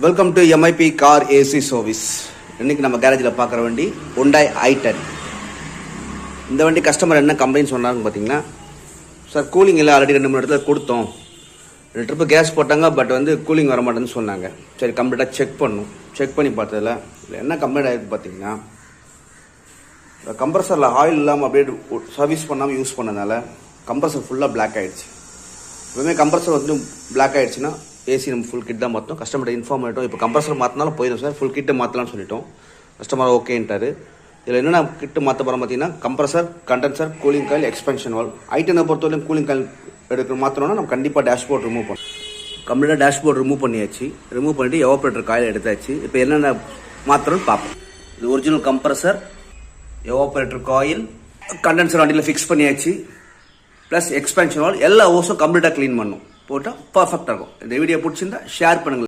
Welcome to MIP car AC service. இன்னைக்கு நம்ம கேரேஜில் பார்க்குற வண்டி Hyundai i10. இந்த வண்டி கஸ்டமர் என்ன கம்ப்ளைண்ட் சொன்னாங்க பார்த்தீங்கன்னா, சார் கூலிங் இல்லை, ஆல்ரெடி 2-3 இடத்துல கொடுத்தோம், 2 ட்ரிப்பு கேஸ் போட்டாங்க, பட் கூலிங் வர மாட்டேன்னு சொன்னாங்க. சரி, கம்ப்ளீட்டாக செக் பண்ணி பார்த்ததில் இல்லை என்ன கம்ப்ளைண்ட் ஆகிருக்கு பார்த்தீங்கன்னா, கம்ப்ரஸரில் ஆயில் இல்லாமல் அப்படியே சர்வீஸ் பண்ணாமல் யூஸ் பண்ணனால கம்ப்ரஸர் ஃபுல்லாக பிளாக் ஆகிடுச்சு. எப்பவுமே கம்ப்ரஸர் பிளாக் ஆகிடுச்சுன்னா ஏசி நம்ம ஃபுல் கிட் தான் மாற்றோம். கஸ்டமர்கிட்ட இன்ஃபார்ம் பண்ணிட்டோம். இப்போ கம்ப்ரஸர் மாற்றினாலும் போயிடும் சார், ஃபுல் கிட்டு மாற்றலாம்னு சொல்லிட்டோம். கஸ்டமர் ஓகேன்ட்டார். இதில் என்னென்ன கிட்டு மாற்ற போகிறோம் பார்த்தீங்கன்னா, கம்ப்ரஸர், கண்டென்சர், கூலிங் காயில், எக்ஸ்பென்ஷன் வால். i10 பொறுத்தவரையும் கூலிங் காயில் மாற்றணும்னா நம்ம கண்டிப்பாக டேஷ்போர்ட் ரிமூவ் பண்ணணும். கம்ப்ளீட்டாக டேஷ்போர்ட் ரிமூவ் பண்ணியாச்சு. ரிமூவ் பண்ணிவிட்டு எவாப்ரேட்டர் காயில் எடுத்தாச்சு. இப்போ என்னென்ன மாற்றணும்னு பார்ப்போம். இது original compressor, evaporator coil, condenser வண்டியில் ஃபிக்ஸ் பண்ணியாச்சு. ப்ளஸ் எக்ஸ்பென்ஷன் வால், எல்லா ஓஸும் கம்ப்ளீட்டாக க்ளீன் பண்ணணும். போட்டால் பர்ஃபெக்டாக இருக்கும். இந்த வீடியோ பிடிச்சிருந்தா ஷேர் பண்ணுங்கள்.